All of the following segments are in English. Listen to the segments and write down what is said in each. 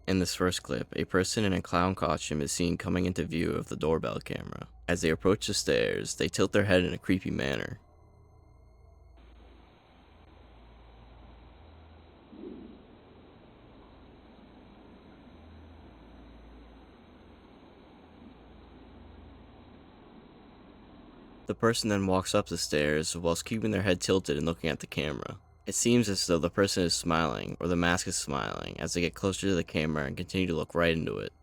In this first clip, a person in a clown costume is seen coming into view of the doorbell camera. As they approach the stairs, they tilt their head in a creepy manner. The person then walks up the stairs whilst keeping their head tilted and looking at the camera. It seems as though the person is smiling, or the mask is smiling, as they get closer to the camera and continue to look right into it.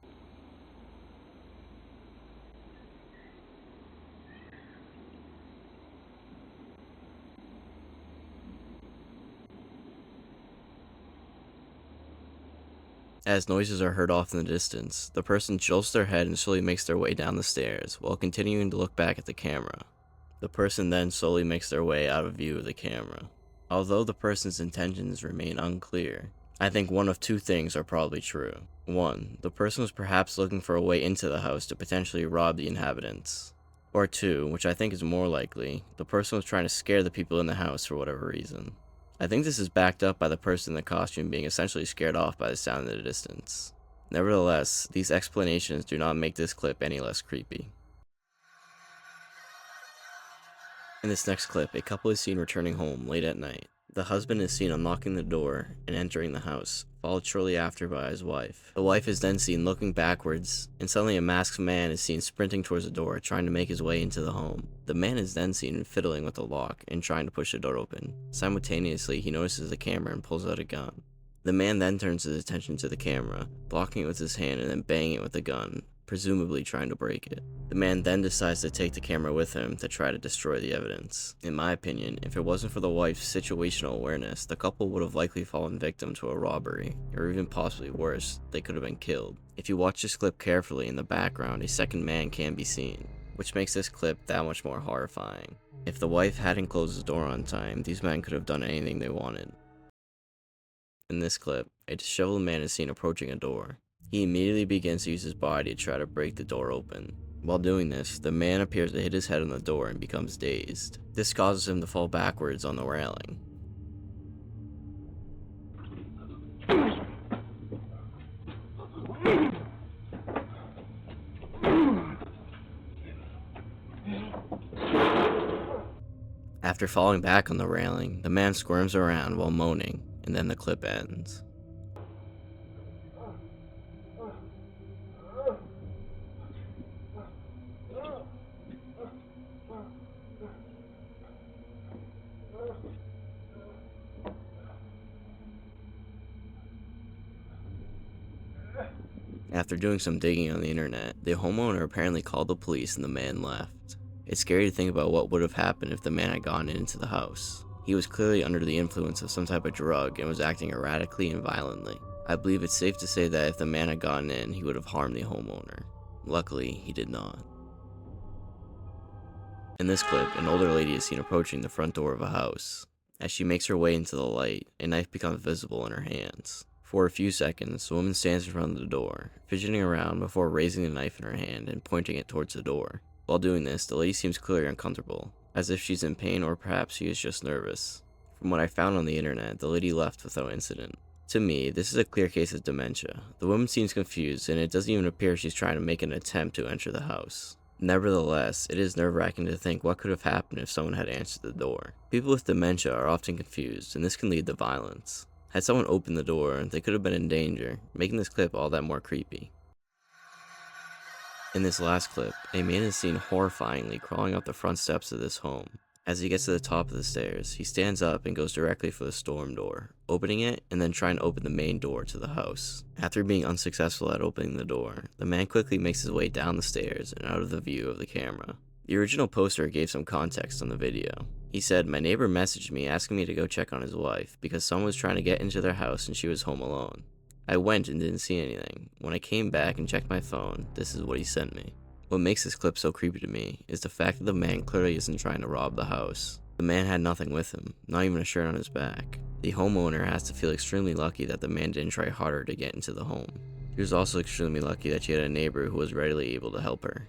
As noises are heard off in the distance, the person jolts their head and slowly makes their way down the stairs, while continuing to look back at the camera. The person then slowly makes their way out of view of the camera. Although the person's intentions remain unclear, I think one of two things are probably true. 1. The person was perhaps looking for a way into the house to potentially rob the inhabitants. Or 2, which I think is more likely, the person was trying to scare the people in the house for whatever reason. I think this is backed up by the person in the costume being essentially scared off by the sound in the distance. Nevertheless, these explanations do not make this clip any less creepy. In this next clip, a couple is seen returning home late at night. The husband is seen unlocking the door and entering the house, followed shortly after by his wife. The wife is then seen looking backwards, and suddenly a masked man is seen sprinting towards the door, trying to make his way into the home. The man is then seen fiddling with the lock and trying to push the door open. Simultaneously, he notices the camera and pulls out a gun. The man then turns his attention to the camera, blocking it with his hand and then banging it with the gun, presumably trying to break it. The man then decides to take the camera with him to try to destroy the evidence. In my opinion, if it wasn't for the wife's situational awareness, the couple would have likely fallen victim to a robbery, or even possibly worse, they could have been killed. If you watch this clip carefully, in the background, a second man can be seen, which makes this clip that much more horrifying. If the wife hadn't closed the door on time, these men could have done anything they wanted. In this clip, a disheveled man is seen approaching a door. He immediately begins to use his body to try to break the door open. While doing this, the man appears to hit his head on the door and becomes dazed. This causes him to fall backwards on the railing. After falling back on the railing, the man squirms around while moaning, and then the clip ends. After doing some digging on the internet, the homeowner apparently called the police and the man left. It's scary to think about what would have happened if the man had gone into the house. He was clearly under the influence of some type of drug and was acting erratically and violently. I believe it's safe to say that if the man had gotten in, he would have harmed the homeowner. Luckily, he did not. In this clip, an older lady is seen approaching the front door of a house. As she makes her way into the light, a knife becomes visible in her hands. For a few seconds, the woman stands in front of the door, fidgeting around before raising the knife in her hand and pointing it towards the door. While doing this, the lady seems clearly uncomfortable, as if she's in pain or perhaps she is just nervous. From what I found on the internet, the lady left without incident. To me, this is a clear case of dementia. The woman seems confused, and it doesn't even appear she's trying to make an attempt to enter the house. Nevertheless, it is nerve-wracking to think what could have happened if someone had answered the door. People with dementia are often confused, and this can lead to violence. Had someone opened the door, they could have been in danger, making this clip all that more creepy. In this last clip, a man is seen horrifyingly crawling up the front steps of this home. As he gets to the top of the stairs, he stands up and goes directly for the storm door, opening it and then trying to open the main door to the house. After being unsuccessful at opening the door, the man quickly makes his way down the stairs and out of the view of the camera. The original poster gave some context on the video. He said, "My neighbor messaged me asking me to go check on his wife because someone was trying to get into their house and she was home alone. I went and didn't see anything. When I came back and checked my phone, this is what he sent me." What makes this clip so creepy to me is the fact that the man clearly isn't trying to rob the house. The man had nothing with him, not even a shirt on his back. The homeowner has to feel extremely lucky that the man didn't try harder to get into the home. She was also extremely lucky that she had a neighbor who was readily able to help her.